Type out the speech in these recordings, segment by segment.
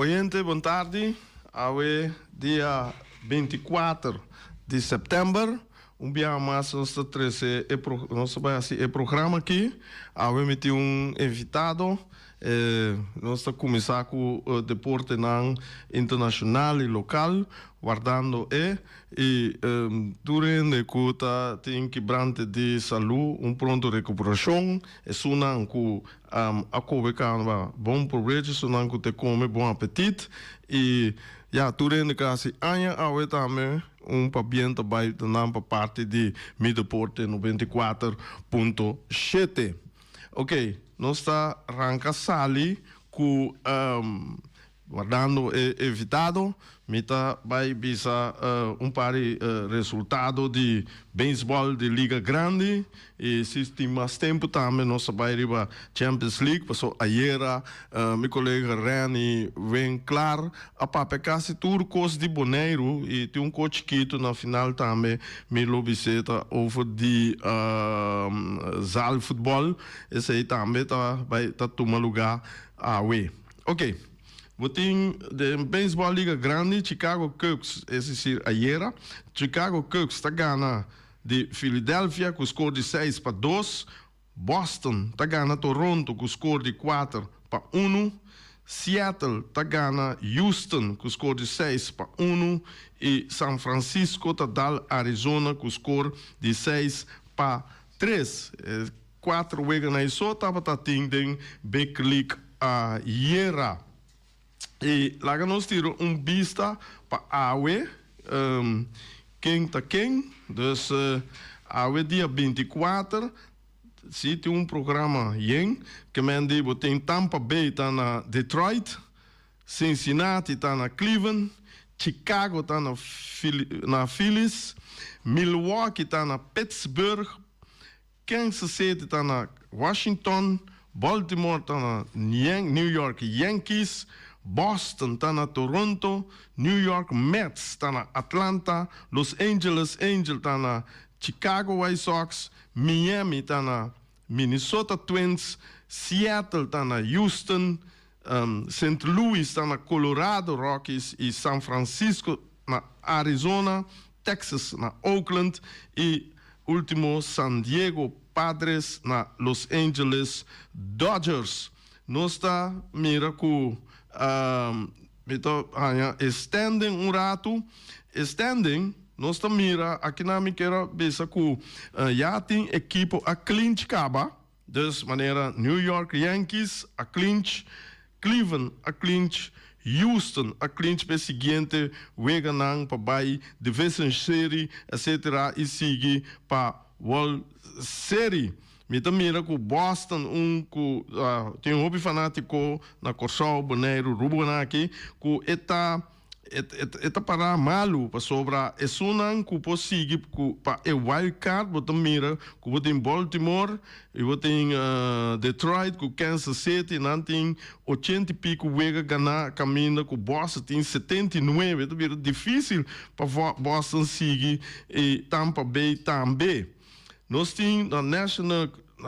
Oyente, boa tarde. Hoje, dia 24 de setembro, dia mais nós temos o programa aqui. Hoje temos invitado. Nós estamos começando com o deporte internacional e local, guardando durante que tem quebrante de saúde, pronto recuperação, sunan que a cobeca bom proveito, sunan que te come bom apetite e durante que assim año também bem também para parte de mi deporte 94.7. Ok, nós está arranca sali com guardando evitado, mita vai bisa par resultado de beisebol de Liga Grande e se tem mais tempo também nós vai riba Champions League, passou ayer meu colega Reni vem claro a papecase turcos de Boneiro e tem coach Quito na final também me lo visita over de zal futebol esse aí também vai tomar lugar ok. Tem de beisebol Liga Grande, Chicago Cubs, esse ayer. Chicago Cubs está ganhando de Filadélfia com score de 6-2. Boston está ganhando Toronto com score de 4-1. Seattle está ganhando Houston com score de 6-1. E San Francisco está dando Arizona com score de 6-3. 4 wegen na isso estava tendo Big League ayer. E lá nós tiramos vista para a AUE, quem está quem, dus AUE dia 24, se tem programa que mende tem Tampa Bay está na Detroit, Cincinnati está na Cleveland, Chicago está na Phillies, Milwaukee está na Pittsburgh, Kansas City está na Washington, Baltimore está na New York Yankees, Boston está na Toronto, New York Mets está na Atlanta, Los Angeles Angels está na Chicago White Sox, Miami está na Minnesota Twins, Seattle está na Houston, St. Louis está na Colorado Rockies e San Francisco na Arizona, Texas na Oakland e último San Diego Padres na Los Angeles Dodgers. Nós está mira com standing rato, standing, nós estamos mira aqui na minha queira besa com já tem equipo a clinch caba, dus maneira New York Yankees a clinch, Cleveland a clinch, Houston a clinch para seguinte weganang para bai division series etc e sigue para World Series. Mita mira com Boston tem hobby fanático na Corsol, Boneiro, Rubanaki, com eta para malu para sobra sunan que pode seguir para wild card, botam mira que tem Baltimore e tem Detroit com Kansas City, não tem 80 e pico wega ganhar caminho com Boston tem 79, então é difícil para Boston seguir e Tampa Bay também. Nós temos a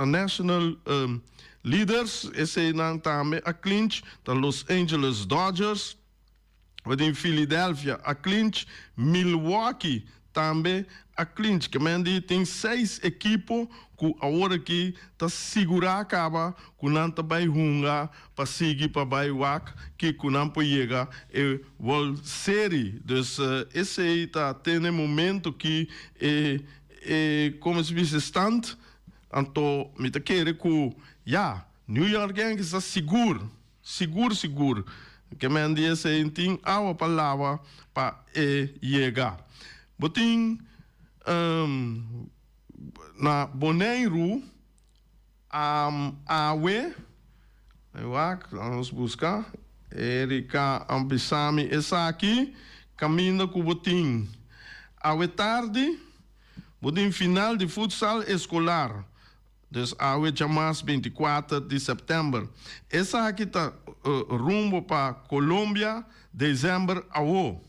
national leaders, esse não também a clinch, da Los Angeles Dodgers, em Filadélfia a clinch, Milwaukee também a clinch, que tem 6 equipos que agora aqui está segurar acaba, que não está bem runga para seguir para baiwak, que não pode chegar a World Series. Dus esse aí está tendo momento que como se diz stand, então me tá querendo que New York Yankees está seguro, que me diz tem a palavra para chegar. Botim na Boneiro vamos buscar Erika Ambisami essa aqui caminho com botim awe tarde. Botem final de futsal escolar, dus hoje jamais 24 de setembro. Essa aqui está rumbo para Colômbia, dezembro ao.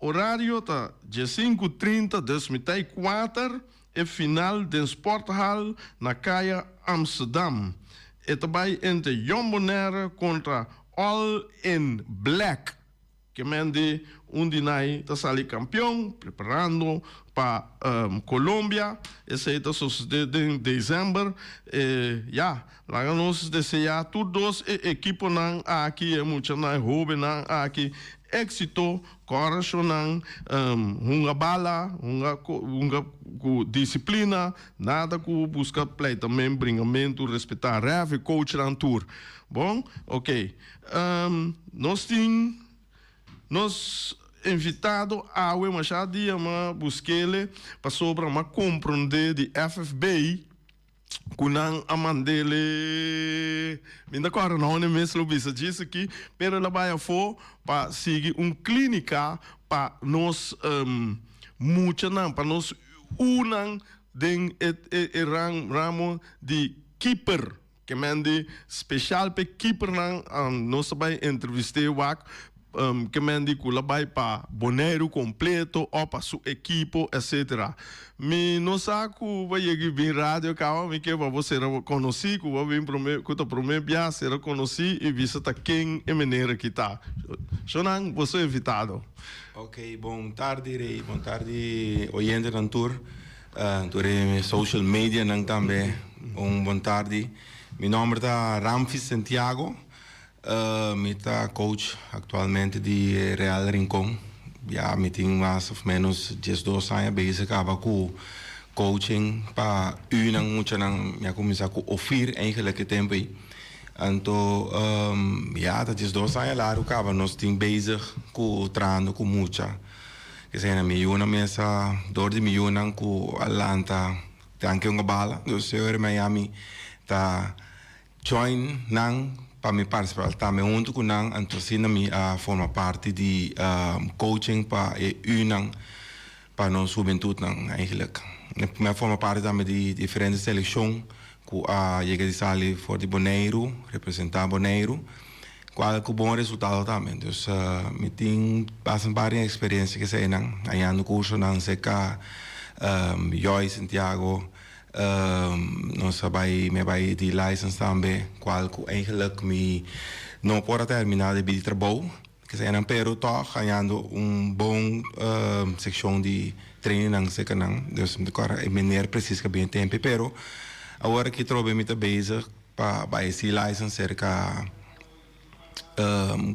Horário está de 5h30, dus metai 4 e final de Sporthal na Caia Amsterdam. E também entre Jong Bonaire contra all in black. Que mende undinai ta sali campeão, preparando para Colômbia. Esse aí tá sucedendo em dezembro. Lá nós desejar todos equipos nan aqui é muito nan hobby nan aqui éxito, coração nan uma bala, uma disciplina, nada que busca play também bringamento, respeitar ref, coach nan tour. Bom, ok. Nós invitado a o Machado a busquele para sobre uma compreender de FFB kunang amandele minda agora não é mesmo bisa disse aqui pero ela vai for para seguir clínica para nós muito não para nós unang den ramo de keeper que mande especial para keeper não nós vai entrevistar que mende que vai para boneiro completo ou para sua equipe, etc. Me não sabe que vai vir rádio calma, me que você conheci, que vai vir para primeiro dia ser conhecido e visita quem é maneira que tá. Shonan, você é invitado. Ok, bom tarde, Rei. Bom tarde, oyente da tour. Tour social media também. Bom tarde. Meu nome é Ramfis Santiago. Mita coach atualmente de Real Rincón. Já me tenho mais ou menos 12 anos bezig com coaching para unang muito nang já começar com ouvir eigenlijk het tempo. Então, dat is 12 anos lá, acaba nós tem bezig com treino com muita. Que zijn miljoenen mensen, door die miljoenen com Atlanta, dan que bala. Dus eu Miami ta join nang para me participar também junto com nang antocina me forma parte de coaching para unang para nossa juventude nang eigenlijk. Me forma parte também de diferentes seleções que chega de sair for de Bonaire, representar Bonaire, qual com bom resultado também. Então, me tem passam várias experiências que sei nang, aí no curso nang seca Joy Santiago. Nós vai de license também, qual eigenlijk me não pode terminar de trabalho, que seja pero toch ganhando bom secção de training seca não, dus agora é maneira precisa que bem tempo, pero agora que trobe me tá bezig para esse license cerca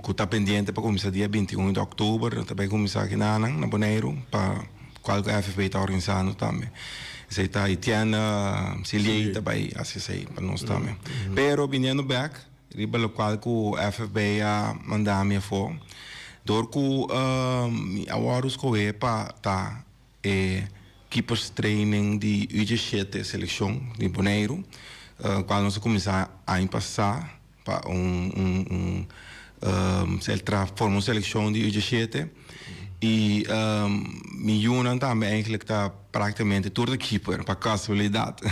que tá pendente para começar dia 21 de outubro, também começar aqui na Bonaire para qual a FFB está organizando também. Zij está Itiana, Silje daarbij, als je zei, para nós também. Pero, vindo back, riba lo qual que FFB mandar-me for, door que agora os coe para tá keepers training de UG7 seleção de Bonaire, qual nós começar a passar para forma uma seleção de UG7. E miljoenen também eigenlijk está praticamente door de keeper, para casualidade.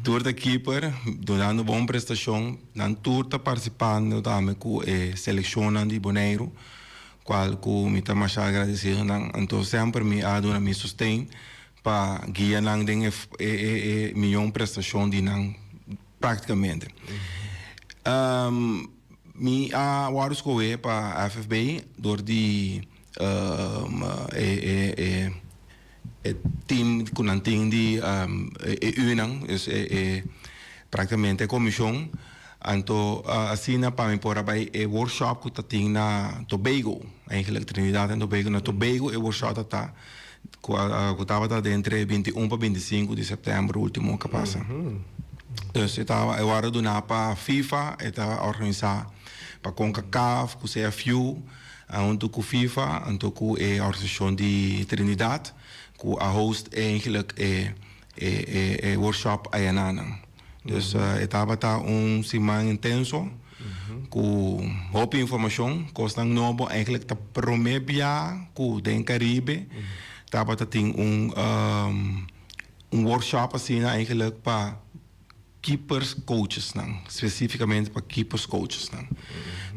Door de keeper, dando boa prestação, dan tour está participando também com a seleção de Bonaire, qual que me está mais agradecido. Então sempre me dá me sustém para guiar nang den milhão prestação de nang praticamente. Me agora escolhi para FFB door die team com um team de unang praticamente comissão então assim para mim por aí workshop que tá na Tobago eigenlijk Trinidad en Tobago na Tobago workshop tá que estava entre 21 para 25 de setembro último que passa então estava agora do para FIFA estava organizar para CONCACAF com CFU junto com FIFA, junto com a organização de Trinidad, que a host eigenlijk workshop ayanana. Dus estava semana intenso, com muita informação, costa novo eigenlijk ta promebia, com den Caribe, estava tem workshop assim eigenlijk para keepers coaches especificamente para keepers coaches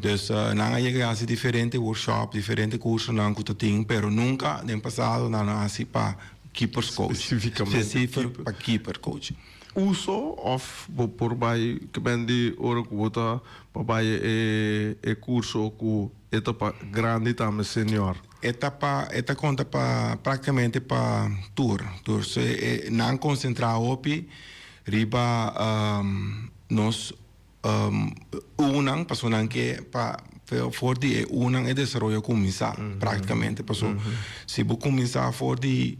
dus na llega así diferente workshop diferente curso que tu tienes pero nunca en pasado así para keepers coach específico para keeper coach uso of por bij que ben die ora kuota pa bij curso ku etapa grande também senior. Esta conta para praticamente para tour se não concentrar opi riba nos unang personan que pa for die unang e desarrollo começar praticamente passou se bu começar for die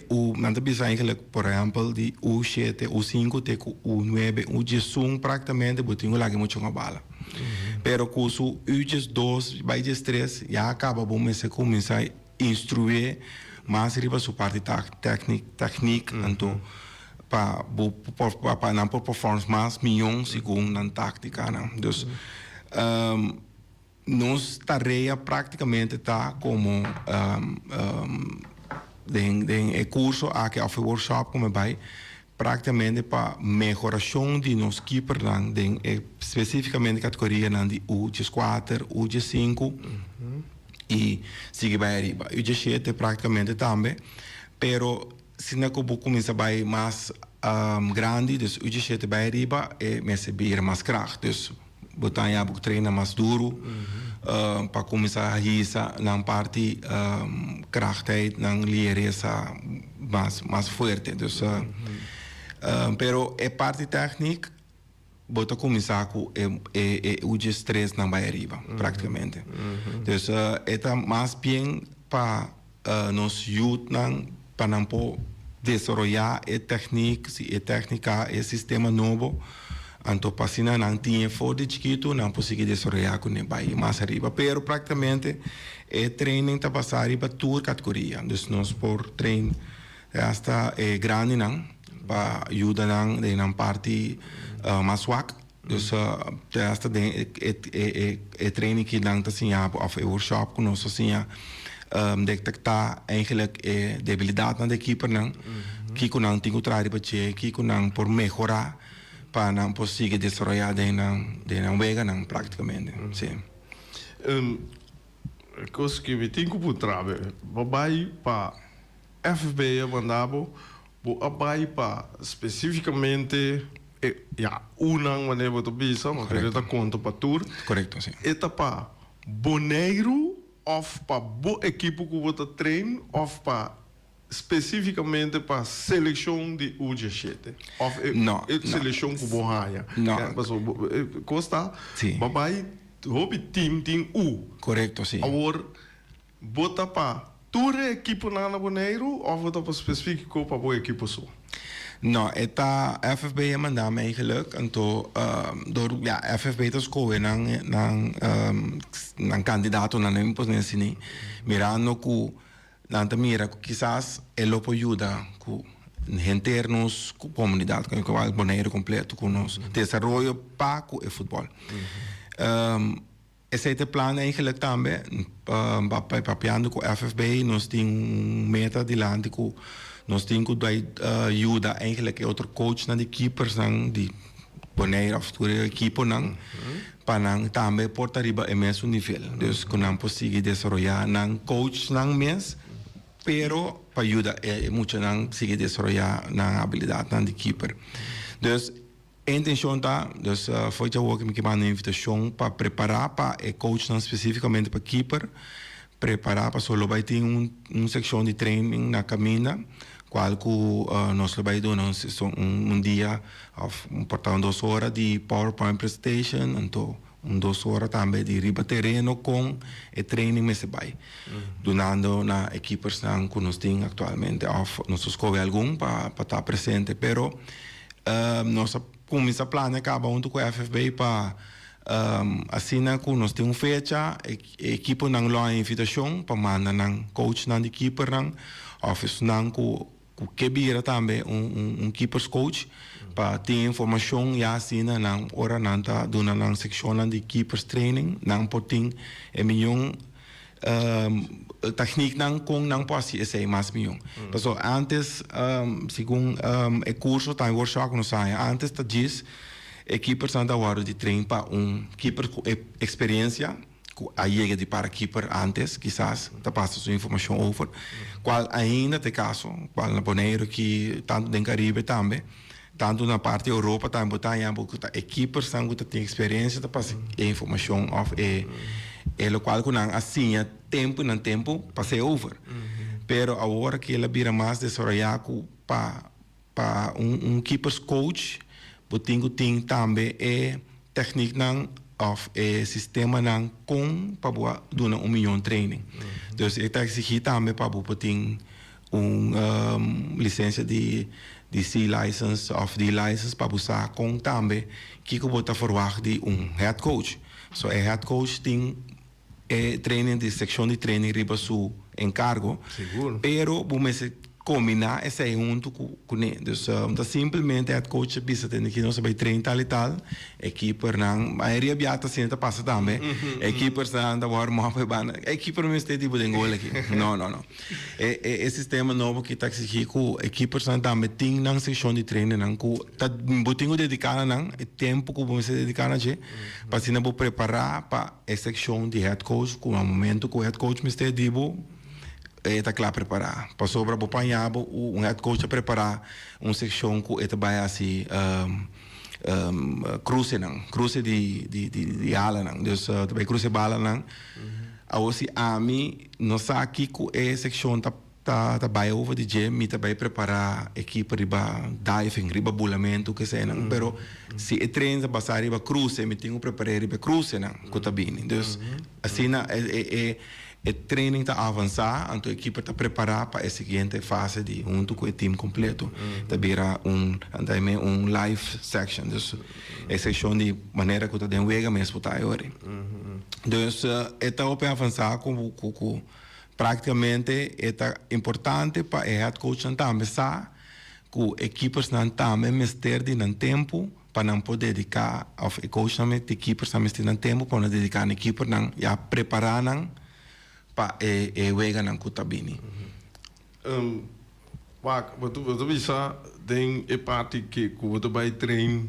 o nanta bisa eigenlijk por exemplo de U7 U5 te U9 U10 praticamente bu tingo lagi muito bala pero curso U2 by 3 já acaba bom se começar a instruir mais riba su parte técnica então para não por performance mais milhões segundo na tática não dus nossa tarefa praticamente está como de curso aqui ao workshop como vai praticamente para melhoração de nos keeper lang especificamente categoria lang de U4 U5 e sigue vai arriba U7 praticamente também pero se não começa vai mais grande dus U7 vai arriba e receber mais kracht dus botar já para treinar mais duro para começar a risar na parte krachtheid na lideresa mais forte dus pero é parte técnica bota começar com o stress na vai arriba praticamente dus é mais bem para nos youth para não desenvolver a técnica e sistema novo anto passina não tinha fora de chiquito não conseguia desenvolver com o bai mais arriba pero praticamente é training tá passar para toda categoria dus nós por trein hasta grande não para ajudar não de na parte mais swak dus hasta de training que não tá assim of workshop com nós assim detectar eigenlijk debilidade na equipe não que com não tem o trabalho para que com não por melhorar para não conseguir desenvolver de não vega não praticamente sim coisa que me tem que trabalhar vai para FB mandava vai para especificamente unang maneira você bisa mas ele tá conta para tour correto sim eta para boneiro of para bo equipe que você treina of para especificamente para seleção de U17 of seleção que você ganha não costa vai hobby team tem U correto sim agora bota para toda equipe na boneiro ou bota para específico para boa equipe só não eta FFB mandam eigenlijk então door FFB te scoren nang candidato na nem posição mirando que nanta mira quizás ele pode ajudar com internos com comunidade com o boneiro completo com nos desenvolvimento para o futebol esse plano eigenlijk também papiando com FFB nós tem meta de lande com nós tem que ajuda eigenlijk outro coach na de keepers não de boneiro of toda equipe não para também portar riba e mesmo nível dus que não conseguir desenvolver não coach não mesmo pero para ajudar muito não conseguir desenvolver na habilidade não de keeper dus a intenção tá dus foi já o que me mandou invitação para preparar para coach não especificamente para keeper preparar para só vai ter secção de training na caminha qual que nós vai dar dia portar 2 horas de PowerPoint presentation então 2 horas também de riba terreno com o training me se vai donando na equipes que nós temos atualmente nós escolhe algum para estar presente pero nossa começa plano acaba junto com a FFB para assim que nós temos fecha equipe não lá invitação para mandar não coach não de equipe não office não que vira também keepers coach para ter informação e assim não ora não tá dando na secção de keepers training não pode ter milhão techniek não com não pode ser mais milhão então antes segundo o curso tá em workshop não sai antes tá diz keepers anda hora de treino para keeper com experiência a chega de para keeper antes quizás tá passa sua informação over qual ainda te caso qual na boneiro que tanto em Caribe também tanto na parte Europa, tanto porque equipes que têm experiência de passar informação e lo qual que assim tempo não tempo passei over. Pero agora que ela vira mais desarrollado para keepers coach, botinho tem também técnica não of sistema não com para boa dona milhão training. Então está exigindo também para boa tem licença de C license of D license para usar com também que bota forward de head coach. So head coach tem training de secção de training riba su encargo. Seguro. Pero vamos combinar esse junto com ele. Então simplesmente head coach bisa tem que nós vai treinar tal e tal. Equipe não, maioria biata senta passa também. Equipe não da war morre bana. Equipe não está tipo de gol aqui. Não. Esse sistema novo que está exigindo com equipe não também tem não secção de treino não com tá botinho dedicado não tempo que vamos se dedicar a gente para se não preparar para a secção de head coach com o momento que o head coach me está dibo está claro preparar. Passou para apanhar head coach a preparar secção que vai assim cruze de ala não. Então vai cruze bala não. Assim a mim não sabe aqui que secção tá vai over de gym me vai preparar equipe riba diving riba bulamento que seja não. Pero se treina passar riba cruze me tenho preparar riba cruze não. Que bem. Então assim o training está a avançar, então a equipe está preparada para a seguinte fase de junto com o time completo. Está vira live section, então a seção de maneira que está dentro do mesmo está agora. Então está para avançar com praticamente é importante para o head coach também saber que equipes não também mister de não tempo para não poder dedicar ao coach também de equipes também tem tempo para não dedicar a equipe não já preparar não para wega ng kutabini. Wat bisa den parte que você vai treinar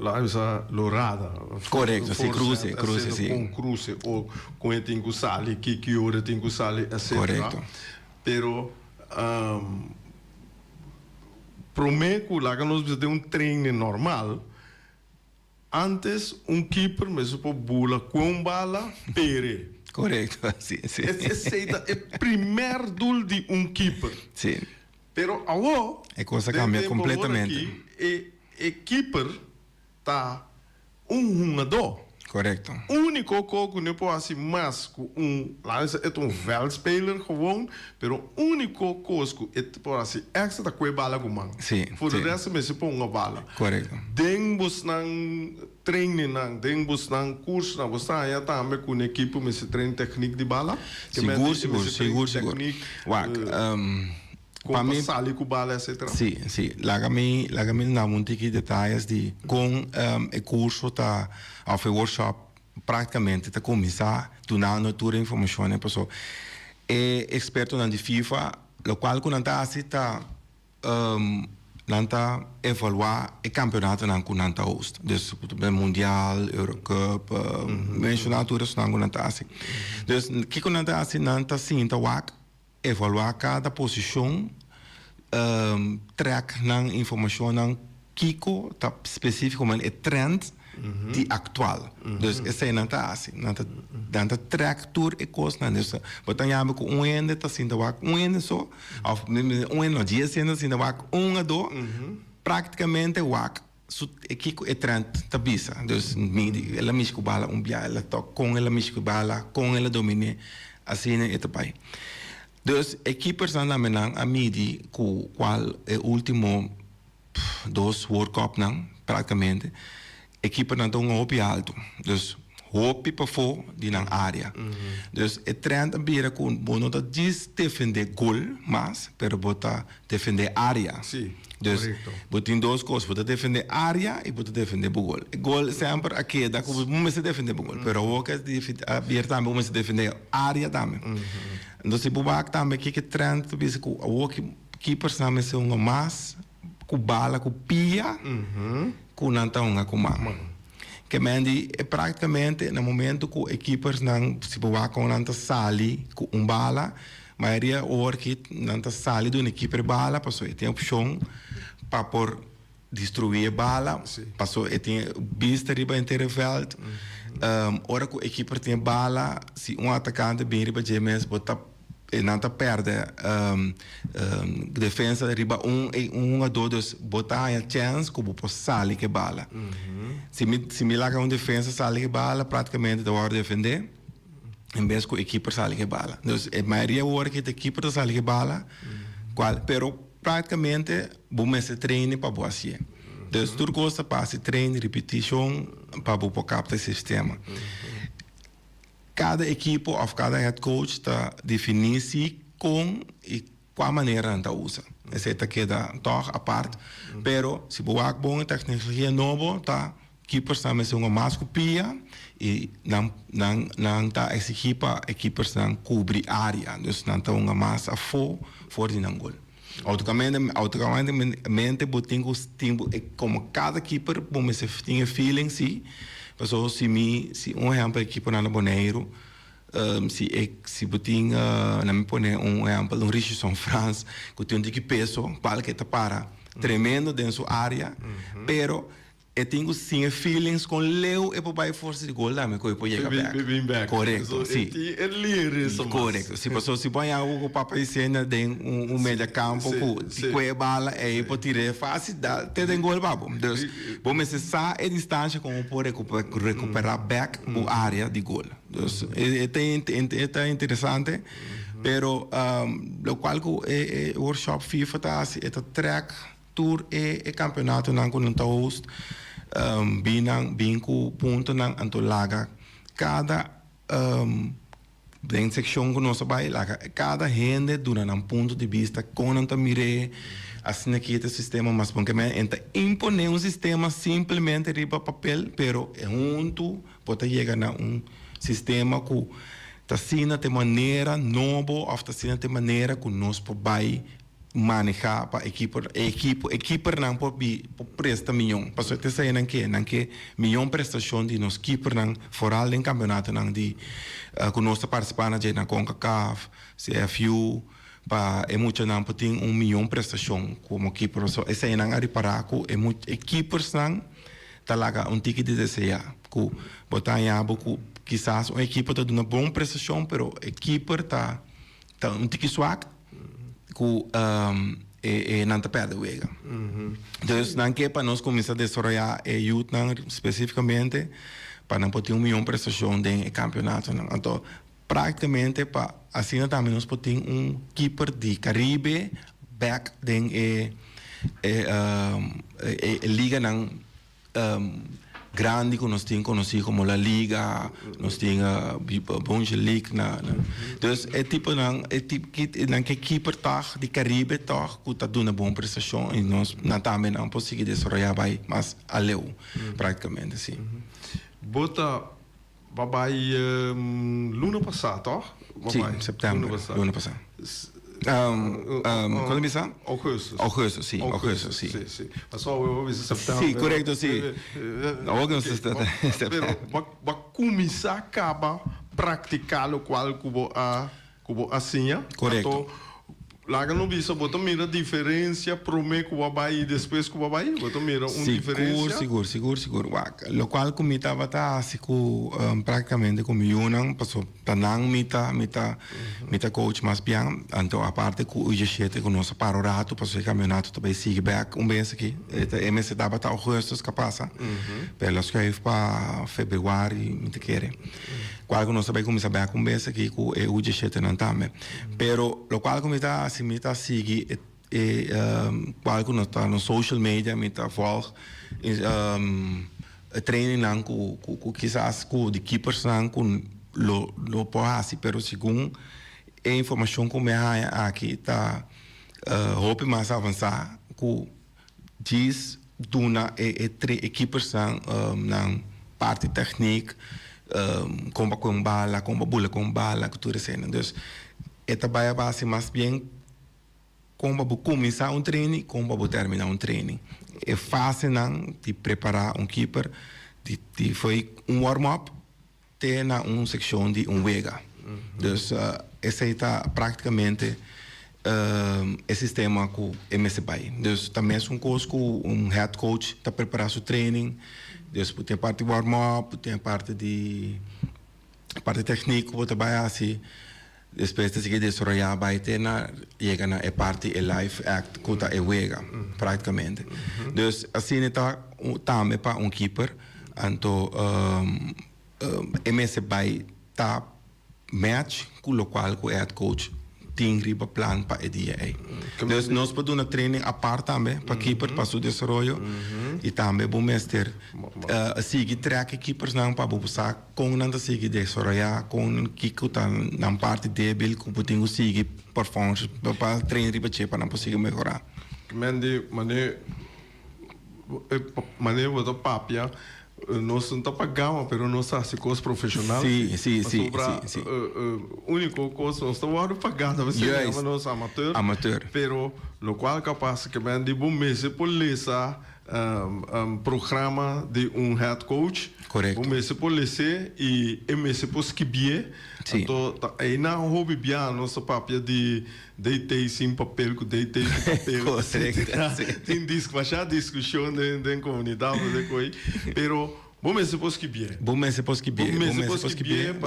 lá bisa lorada. Correto, se cruze, sim. Com cruze ou com ele tem que sair que hora tem que sair, etc. Correto. Pero prometo lá que nós precisamos treino normal. Antes keeper me supo bula com bala pere. Correto, sim. Esse é o primeiro doel de keeper. Sim. Pero agora a coisa cambia completamente. O keeper tá jogador. Correto. O único que não pode ser mais que lá é veldspeler gewoon, pero o único coisa que pode ser extra com a bala com mão. Sim. Por o resto me se põe uma bala. Correto. Dengos nang training nang, dengos nang curso nang, você aí também com a equipe me se treina técnica de bala. Seguro. Para mim sali com bala etc. Sim. Lagami na muito que detalhes de com o curso tá ao workshop praticamente tá começar donando toda a informação né pessoal. É experto na de FIFA, lo qual quando tá assim tá nanta evaluar o campeonato nan ku nanta host. Dus o mundial, Eurocup, mencionar tudo isso nan ku nanta assim. Dus que ku nanta assim nanta sinta wak evaluar cada posição, track nan informação nan kiko tá específico man é trend de atual. Dus essa é nanta assim, nanta track tour e coisa nan dus. Botan yame ku ende tá sinta wak ende só, of ende no dia sinta wak a do. Praticamente wak kiko é trend tá bisa. Dus ela misco bala bia ela toca com ela misco bala com ela domine assim é tapai. Dus equipes na menang a midi qual é o último 2 World Cup não praticamente equipe não tem hopi alto. Dus hopi para fora de na área. Dus é trend a bira com bono tá defender gol mas pero bota defender área. Sim. Dus botin duas coisas, bota defender área e bota defender o gol. Gol sempre aqui dá como vamos se defender o gol, pero o que a bira também vamos se defender área também. Então se bubak também que trend tu bisa ku o que keeper também se um mais ku bala ku pia ku nanta com mão. Que mendi é praticamente no momento que equipes não se bubak com nanta sali com bala, maioria hora que nanta sali de uma equipe bala passou tem opção para por destruir bala, passou e tinha vista riba inteiro veld. Ora que o equipe tinha bala, se um atacante bem riba GMS bota e não tá perde defesa riba a dois botar a chance como posso sair que bala. Se me larga defesa sair que bala praticamente da hora defender em vez que o equipe sair que bala. Então a maioria hora que a equipe sair que bala, pero praticamente bom se treine para boa assim. Então tudo coisa para se treine repetição para boa captar o sistema. Cada equipe ou cada head coach está definir com e qual maneira anda usa. Essa queda toch à parte. Pero se boa bom tecnologia nova tá keepers também são uma mais copia e não tá essa equipes não cobre área. Então não tá uma mais a for de gol. Automaticamente botinho como cada keeper bom se tinha feeling se passou se um exemplo equipe na Boneiro se botinho na me pone exemplo Richardson France que tem que peso para que para tremendo dentro sua área pero eu tenho sim feelings com Leo e para força de gol lá me coi pode chegar correto sim correto se passou se põe algo para ir cena de meio campo se coi bala e pode tirar fácil ter tem gol babo então vamos cessar a distância como pode recuperar back a área de gol então é interessante pero lo qual o workshop FIFA tá é track tour e campeonato não com host binang ponto nang antolaga cada dentro seção que nós vai lá cada gente dura um ponto de vista com anta mire assim aqui este sistema mas porque enta impõe sistema simplesmente riba papel pero é junto pode chegar na sistema que tá sina de maneira nova ou tá sina de maneira que nós vai manejar para equipe não por presta milhão passou até sair não que milhão prestação de nos keeper não foral em campeonato não de que nós participar na CONCACAF CFU para é muito não por tem milhão prestação como keeper só essa aí não reparar que é muito equipes não tá lá ticket de desejar que botar em abo que quizás uma equipe tá dando uma boa prestação pero equipe tá ticket swag que não te perde o ego. Então, não que para nós começar a desenvolver a youth especificamente para não poder milhão de prestação de campeonato. Então, praticamente para assim também nós podemos keeper de Caribe back de liga não grande que nós temos conhecido como La Liga, nós temos a Bonge League. Então, é tipo que keeper de Caribe que está dando uma boa prestação e nós também não conseguimos desenvolver bem, mas aleu, praticamente, sim. Bota, babai, luna passada, toch? Sim, setembro, luna passada. Quando começa? Agosto, sim. Mas só eu vou setembro. Sim, correto, sim. Agosto, setembro. Mas começar acaba praticar o qual cubo assim, correto. Lá no bisa bota mira diferença prome que vai depois que vai bota mira diferença seguro lo qual como estava assim praticamente como eu não passou tanang mita coach mas bem então a parte que o G7 com nosso parorato passou o campeonato também sigue back mês aqui MS dava tá agosto capaz pelas que aí para fevereiro me querer qual que nós vai começar back mês aqui com o G7 não também pero lo qual como está me está seguir qual que nós está no social media me está volg training não com quizás com de keepers não com lo pode pero segundo a informação que me há aqui está hope mais avançar com diz duna keepers não parte técnica como com bala que tudo isso então esta vai a base mais bem como vou começar treino como vou terminar treino é fácil não de preparar keeper de foi warm-up ter na seção de vega então essa está praticamente é sistema com MSBI. Dus também é curso com head coach está preparar seu training. Dus tem parte de warm-up, tem parte de técnica, você vai assim. Depois de seguir desarrollar, vai ter chega na parte de live act que está juega praticamente. Dus assim está também para keeper, então MSBI está match com o qual o head coach tem riba plan para o dia. Dus nós podemos training a parte também para keeper para seu desenvolvimento e também bom mestre seguir track keepers não para buscar com não seguir desenvolver com que está na parte débil que podemos seguir performance para treinar riba para não conseguir melhorar. Mané o papia nós não está pagando, mas nós somos coisa profissional. Sim. Único coisa nós estamos pagando, mas nós somos amateur. Pero lo qual capaz que men de bom mês por lesa programa de head coach. Correto. Bom mês por lesa e mês por escrever. Então aí na hobby bia nossa papia de deitei sem papel com deitei sem papel. Correto. Tem discussão dentro comunidade de coi. Pero bom mês por escrever. Bom mês por escrever.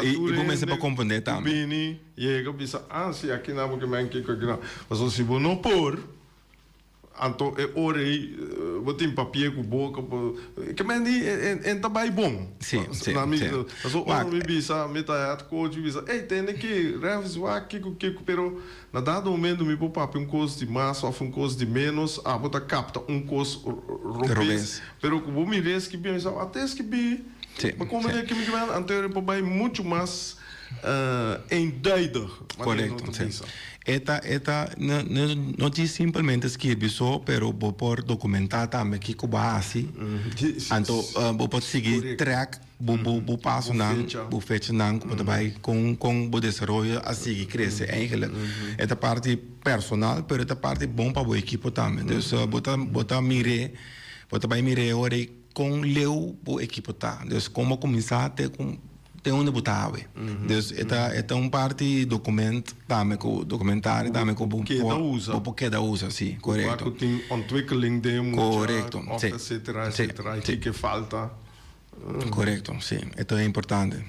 E bom mês para compreender também. Bini e aí pensa se aqui não porque men que não. Mas se você não por então orei botem papel com boca que men é também bom. Sim. Mas o me bisa meta coach bisa tem que revisar aqui pero na dado momento me papel custo de mais ou custo de menos bota capta custo rupees pero como me res que bem até que bem mas como é que me anterior para muito mais eenduidig. Correto. Eta não diz simplesmente escrever só, pero vou por documentar também que o base. Então, vou pode seguir track, vou passo não, vou fecha não, vou vai com o desenvolvimento a seguir crescer. Esta parte personal, pero esta parte bom para a equipe também. Então, bota mire, bota vai mire ora com leu a equipe tá. Então, como começar até com tem onde botar we. Dus é um parte documento também com documentário também com porque da usa sim, correto. Tem ontwikkeling de correto, etc. Que falta. Correto, sim. Então é importante.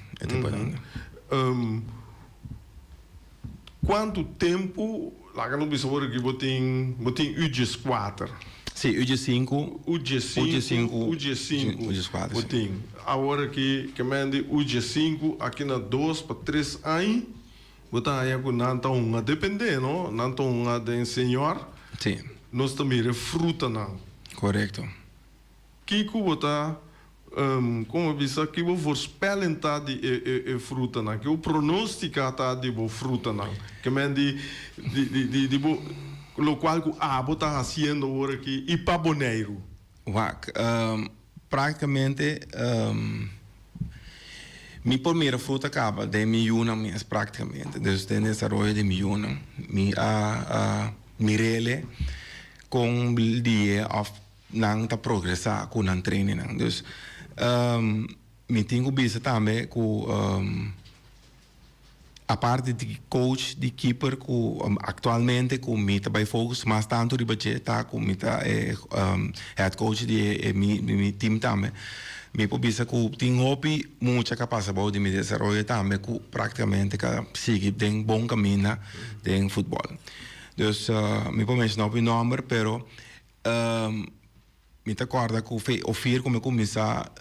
Quanto tempo lá que não precisa ver que botem UGS 4. Sim, UG5. Botem. Agora que mande UG5 aqui na 2 para 3 anos, botar aí com não tão a depender, não? Não tão a de senhor. Sim. Nós também fruta não. Correto. Kiko botar como bisa que o voorspelling tá de fruta não, que o pronostica tá de fruta não. Que mande de lo qual que está fazendo agora aqui e para Boneiro? Praticamente, minha primeira fruta acaba de milhão mês praticamente. Desde o desenvolvimento de milhão, mirele com o dia of não tá progressar com o treino. Então, me tenho visto também com a parte de coach, de keeper, atualmente com me também focus mais tanto de budget, tá com me head coach de mi time também. Me pobisa com tem hobby muita capacidade de me desenvolver também com praticamente que sigue tem bom caminho em futebol. Dus me pode mencionar o nome, pero me te acorda que o FIR como começar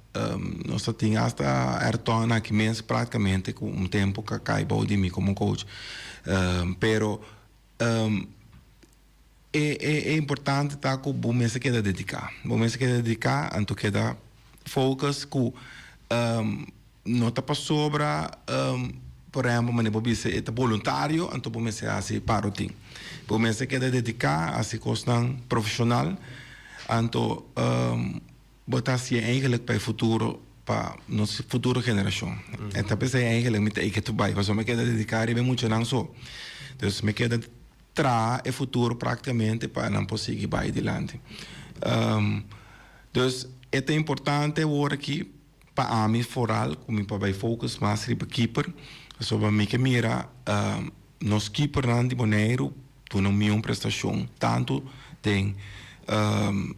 nós tínhamos hasta Ayrton aqui mesmo praticamente com tempo que caiu de mim como coach pero é importante tá que o mês que dedicar então que dá focus que não tá para sobra por exemplo mas não pode ser voluntário então o mês assim para o time o mês que dedicar assim coisa profissional então botar se eigenlijk para o futuro para nossa futura geração. Então pensei eigenlijk met ik het bij, was me queda dedicar e bem muito não só. Então me queda tra o futuro praticamente para não conseguir vai adiante. Então é importante agora aqui para a mim foral como para vai focus mais para keeper, sobre me que mira nos keeper não de Boneiro doen een prestação, tanto tem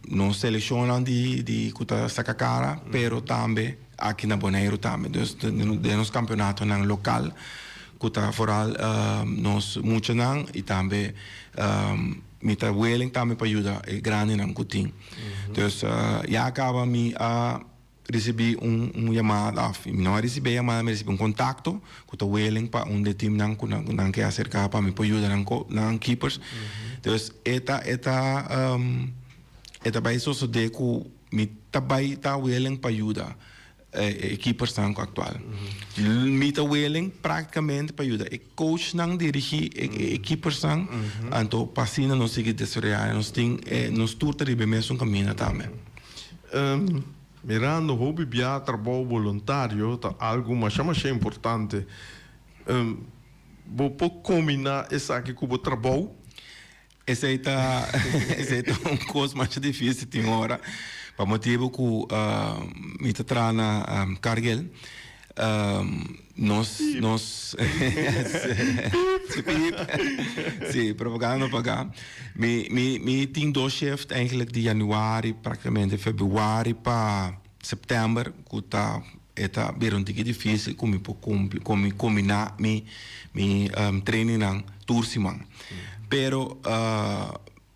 nos selecionam de kuta Sakacara, pero também aqui na Bonaire também. Dus de nos campeonato nang local, kuta vooral nos muito nang e também mita willing também para ajudar é grande nang kuting. Dus já acaba mi a recebi chamada, não recebi chamada, mas recebi contato, kuta willing para de team nang nang que acercar para me para ajudar nang keepers. Dus eta bai so de ku mi tabai ta willing para ajudar keepers nang actual. Mi ta willing praticamente para ajudar. E coach nang dirigi keepers nang anto pasina no sigue desarrollar nos ting nos turta ribe mesmo caminho também. Mirando o hobby bia trabalho voluntário, tá algo mais importante. Vou combinar essa aqui com o trabalho. Esse é coisa mais difícil tem hora. Para motivo que me está na Cargill, nós sim, propaganda não pagar. Me tem dois shifts eigenlijk de januari, praticamente februari para setembro, que tá eta bem um pouco difícil como combinar me treino na tursimang. Pero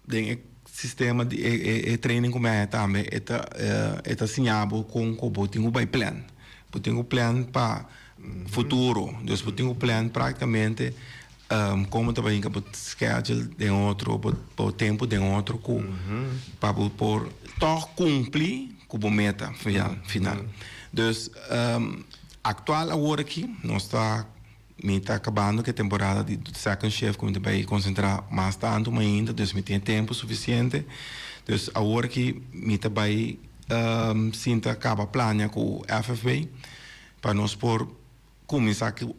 den sistema de training como é também eta sinhabo com botinho by plan. Botinho plan para futuro. Dus botinho plan praticamente como também que o schedule de outro, o tempo de outro para por toch cumprir com a meta final. Dus atual agora aqui nós está acabando que a temporada de second shift como vai concentrar mais tanto ainda, dus me tem tempo suficiente. Dus agora que me vai sinta acaba plania com o FFB para nós por começar o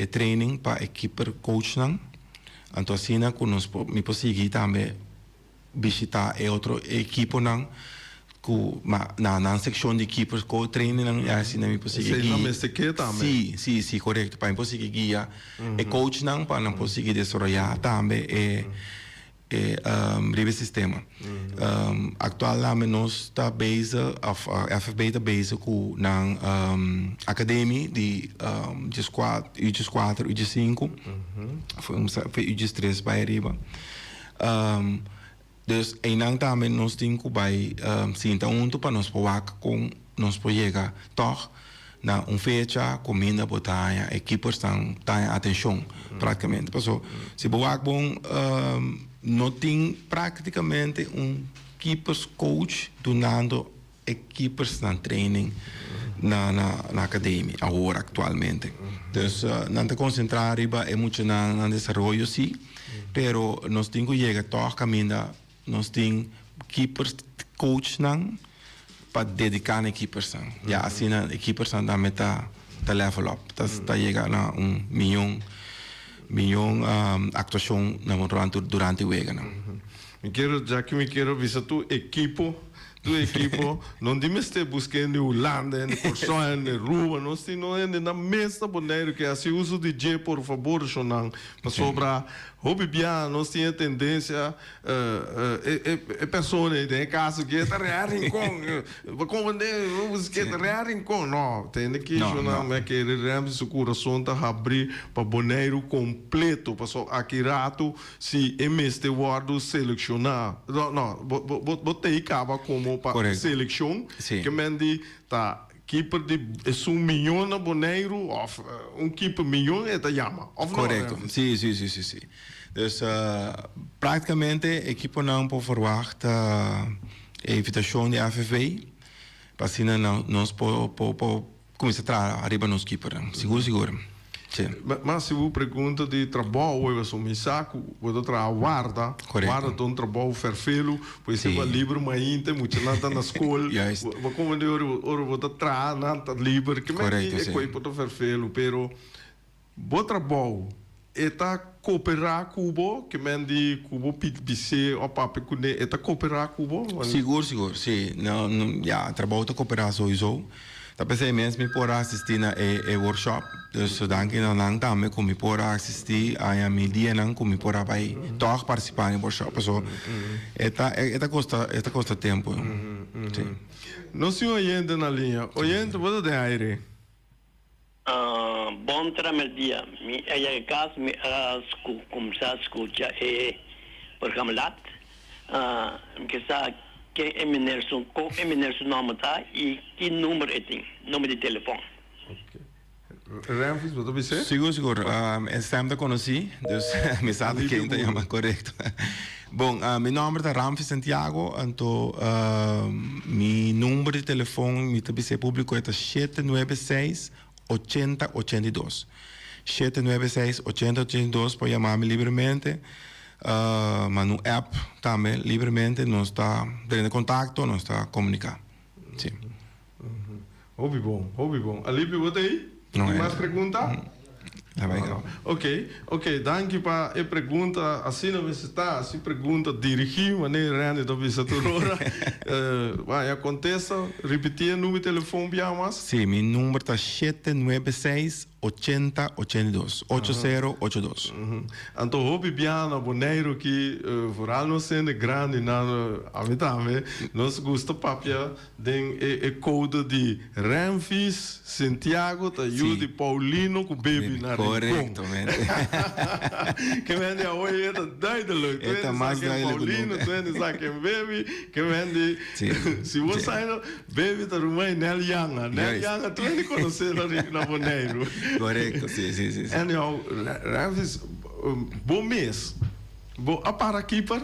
training para equipe coach não. Então assim que nós me conseguir também visitar outro equipe não. Na seção de equipes com training assim não me conseguir sim correto para conseguir guiar e coach não para não conseguir desenvolver também o sistema atualmente nós está base a FFB está base com na academia de U4 U5 foi U3 para arriba. Dus en também nós temos que vai sinta para nós poder com nós chegar toch na fecha comida botanha equipes estão atenção praticamente passou se boa bom não tem praticamente keepers coach donando equipes na training na academia agora atualmente dus não te concentrar é muito na desenvolvimento sim pero nós temos que chegar toch caminho nós temos keepers coach não para dedicar a keepers não já assim a keepers não também tá level up tá chegando a milhão atuação durante o ano já que me quero visitar tu equipo não dimeste buscando Holanda, Corsão, Rua, não se não é na mesa boneiro que assim uso de G por favor, Shonan, para sobrar hobby bia, não tinha tendência pessoa de caso que está real rincon, como vamos que real rincon, não, tem que Shonan, mas que realmente o coração tá abrir para boneiro completo, para só aqui rato se este guardo selecionar, não, botei cava como para seleção que mende tá keeper de milhão na boneiro ou keeper milhão é da chama correto sim dus praticamente a equipe não pode verwachten a invitação de FFV para assim nós podemos começar a arriba nos keeper seguro sim. Mas se você pergunta de trabalho, eu sou misaco, vou trabalhar, guarda um trabalho perfeito, pois se vai livre, mas ainda muito nada na escola, vou como de ouro vou trabalhar nada livre, que me é coisa para perfeito, pero bom trabalho está cooperar com o que me de cubo pitbise ou papi cune está cooperar com o seguro sim não já trabalho está cooperar só Dat pensei mesmo me por assistir na workshop. Dus zodat ik dan lang também kom por assistir a mi dia lang kom por bij toch participar in workshop. So, esta costa tempo. Sim. Não se oyente na linha. Oyente, você tem aire? Bom dia. Minha casa, começar a escutar o programa lá. Que está que Emerson nome tá e que número é tem, número de telefone. Ramfis, wat você? Seguro. Stem te conheci, dus me sabe quem te chama correto. Bom, meu nome é Ramfis Santiago, então meu número de telefone, meu TBC público é 796 8082. 796 8082, pode chamar-me livremente. Mas no app também, livremente, nós está tendo contato, nós está comunicando. Sim. Hobby bom. Alípio, você aí? Não mais pergunta? Ok, danke para a pergunta. Assim não está, assim pergunta dirigir, maneira de não bisa turora. Vai aconteça, repetir o número de telefone para mais? Sim, meu número está 796 8082. 8082. Então, hobby biana boneiro que vooral não sendo grande na habitame, nós gosta papia den code de Ramfis Santiago, tá de Paulino com baby na corretamente. Que vende a oi é duidelijk. É mais Paulino, tu sabe baby, que vende se você sai baby tá rumai nel yanga tu não conhece na boneiro. Correto, sim. En jou, Ramfis, bom mês. Bom, a parakeeper?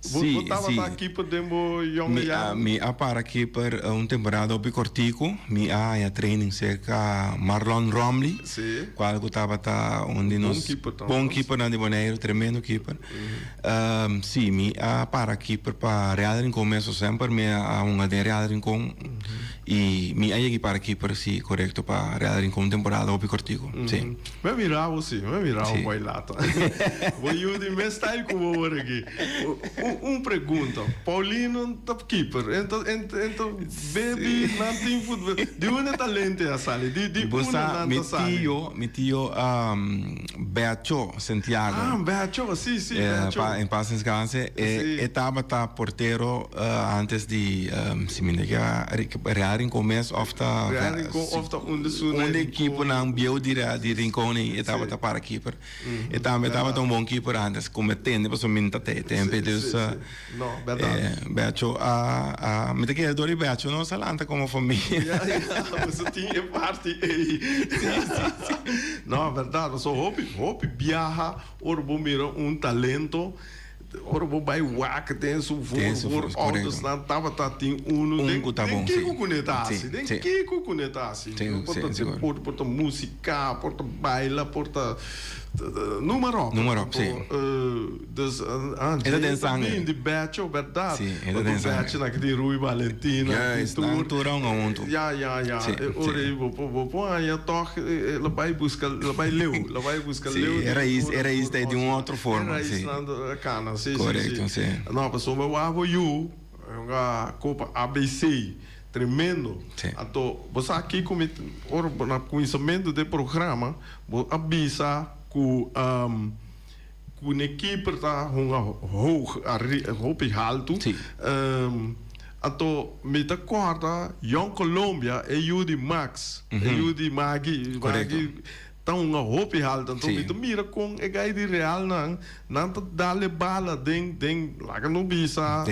Sim. Botava keeper demo jonge jaar? Mi para keeper temporada op Cortico. Mi a training cerca Marlon Romley. Sim. Qual que estava onde nós bom keeper na de Bonaire, tremendo keeper. Sim, mi a para keeper para Real começo sempre mi a uma de Real com e mi a aqui para keeper sim, correto para Real com temporada op Cortico. Sim. Me mirava o bailata. Vou ir de meu style como vou aqui. Pergunta. Paulino top keeper. Então baby não tem futebol. De onde talento é a sala? De Bossa, mi tio Beacho Santiago. Beacho, sim. Em paz descanse. Estava porteiro antes de se me diga Real in começo of onde equipe não viu de Rinconi estava para keeper. Estava um bom keeper antes como tende para minta tempo dus no, verdade. Beacho me te quedo dori Beacho não salanta como família. Você tinha parte aí. Sim. Não, verdade. Só hope viaja orbo mira talento. Orbo vai wak tem voor ouders dan tava tem tem que conectar-se, tem que conectar-se. Porta música, porta baila, porta número sim. Dus também de Beacho, verdade. Sim, Beacho naquele Rui Valentina. Ja. Ore vou aí toch ela vai buscar Leu. Era isso de uma outra forma, sim. Correto, sim. Não, pessoal, eu avo uma Copa ABC tremendo. Então, você aqui com o conhecimento do programa, você avisa que a equipe está hoog alto. Então, me te corta, Young Colômbia é Judy Max, é Judy Maggie. Então, uma roupa alta, então, me mira com a gai de Real, não dá-lhe bala, lá no bisa,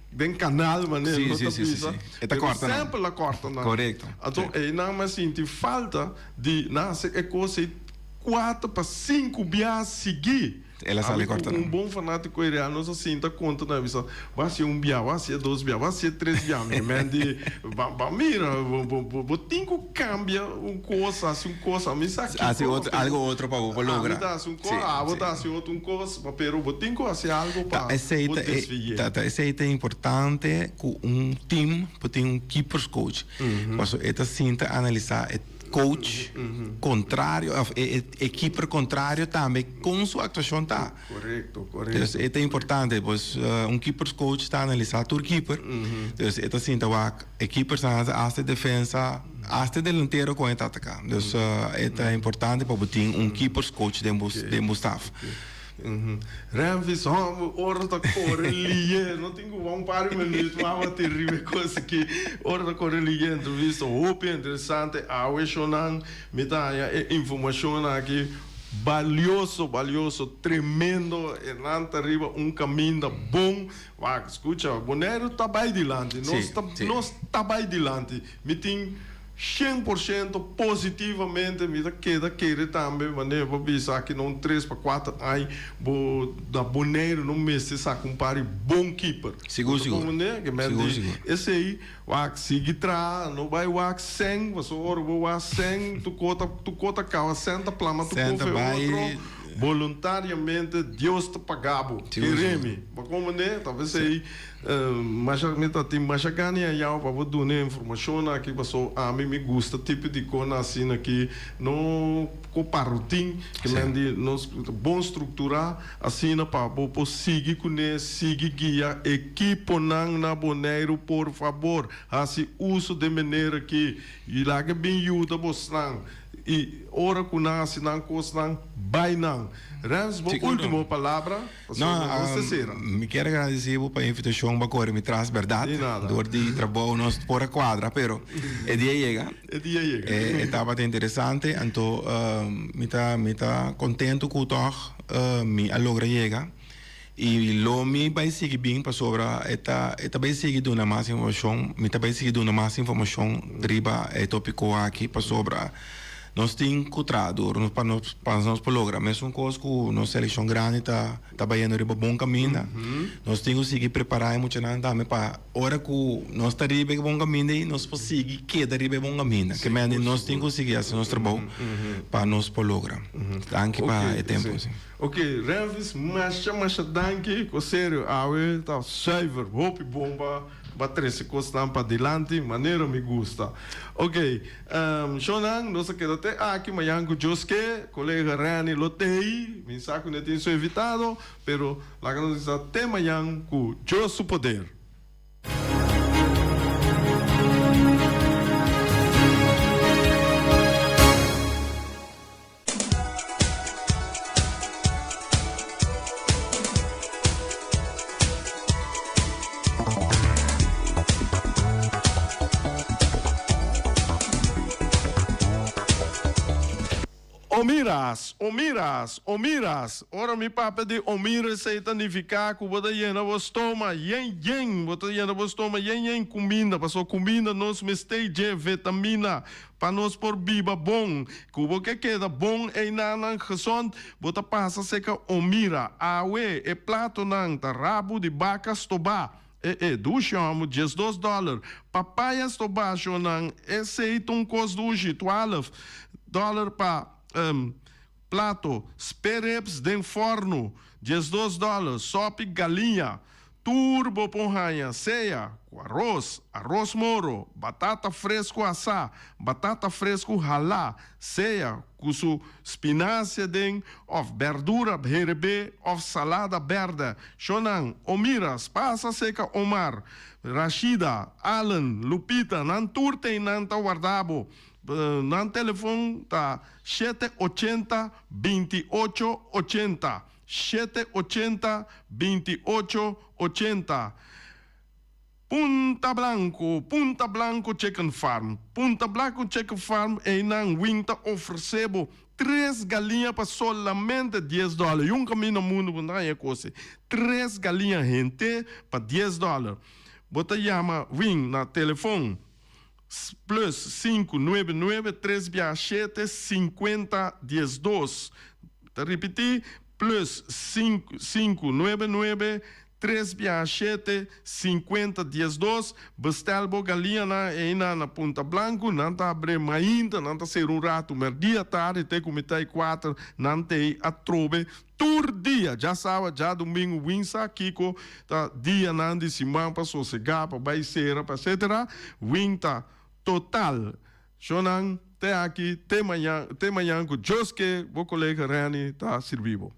den canal, mané, sim. Eta corta, não. Sempre la corta, não. Correto. Então, não, mas senti falta de, não, é coisa 4 para 5 dias seguir. Ela sale cortando. Bom fanático real, não se sinta conta na visão. Vai ser bia, vai ser 2 bia, vai ser 3 bia. Mira, botinho cambia coisa, mas aqui. Algo outro para o lograr. Botar outro coisa, pero botinho algo para. Essa é importante com team, tem keepers coach. Porque esta cinta analisar coach contrário, equipe contrário também com sua atuação tá. Correto. Dus het is importante, pois keeperscoach está a analisar o keeper. Dus het is então a keeper está a defesa, a delantero com a atacar. Dus het is importante para botar keeperscoach dentro staff. Ramvis, ora da correlia, não tenho um par de minutos, mas uma terrível coisa que ora da correlia, entrevista, open, interessante, a Weshonan, me dá informação aqui, valioso, tremendo, enanta arriba, caminho bom, vai, escuta, Bonaire está bem adiante, nós está bem adiante, me tem 100% positivamente, me queda querer também, maneira para pensar que não 3 para 4 anos, da Bonaire não me se saca bom keeper. Seguro. Esse aí, vai seguir atrás, não vai vai sem, você ora vai sem, tu cota cava, senta plama, tu cofe outro. Voluntariamente Deus te pagava, queremos, mas como né, talvez aí, mas a meta tem mais ganha já para você dar informação aqui, passou a mim me gusta tipo de coisa assim aqui, não coparutim, que mende nós bom estruturar assim para você seguir com seguir guia equipe na Bonaire por favor, assim uso de maneira que e lá que bem ajuda você e ora com nós não costa vai não. Rams, última palavra. Não, me quero agradecer pela invitação para correr me traz verdade. Door de trabalho nós por a quadra, pero é dia chega. Estava interessante, então me tá contento com toch me alogra chega. E lo me vai seguir bem para sobra eta vai seguir dando mais informação, me vai seguir dando mais informação driba tópico aqui para sobra. Nós temos contrato para nós programa, mesmo coisa que nossa seleção grande está indo para bom caminho. Nós temos que seguir preparar muito também para hora que nós está indo bom caminho, nós podemos seguir que está indo bom caminho. Que nós temos que seguir esse nosso trabalho para nós programa. Danke para o tempo. Ok, Ramvis, mas danke, com sério, awe tá server, hope bomba. Batrese costa para adelante, maneira me gusta. Ok, Shonan, nós queda até aqui amanhã com Joske, colega Rani Lotei, me saco não tem seu evitado, pero lá que nós está até amanhã com Josu Poder. Omiras. Ora mi papa de Omiras se tanificar que bota yena vos toma yen, bota yena vos toma yen comida, passou comida nos mestei de vitamina para nós por biba bom, que que queda bom e nanan gezond, bota passa seca Omira, awe e plato nang rabo de vacas toba. Do chamo $12. Papaias toba chonan, esse custo $12 para plato, spereps den forno, $12, sope galinha, turbo ponhanha, ceia, com arroz moro, batata fresco assá, batata fresco ralá, ceia, com espinafre den, of verdura herbe, of salada verde, chonan, Omiras, passa seca Omar, Rashida, Alan, Lupita, nan turte e nan guardabo, no telefone tá 780-2880 780-2880 Punta Blanco Chicken Farm e nan winter oferecebo 3 galinhas para solamente $10 e caminho no mundo não é coisa 3 galinhas gente para $10 bota chama wing na telefone plus 599-367-5012. Te repetir, plus 599-367-5012. Bestel bo galinha na Punta Blanco, não tá abre ainda, não tá ser rato, mas dia tarde, te comitê 4, não te a trobe. Tur dia, já sabe, já domingo, winsa, Kiko, tá dia não de semana, para sossegar, para baiceira, etc. Winta total. Shonan te aqui, te manhã com Joske, o colega Rani, tá servivo.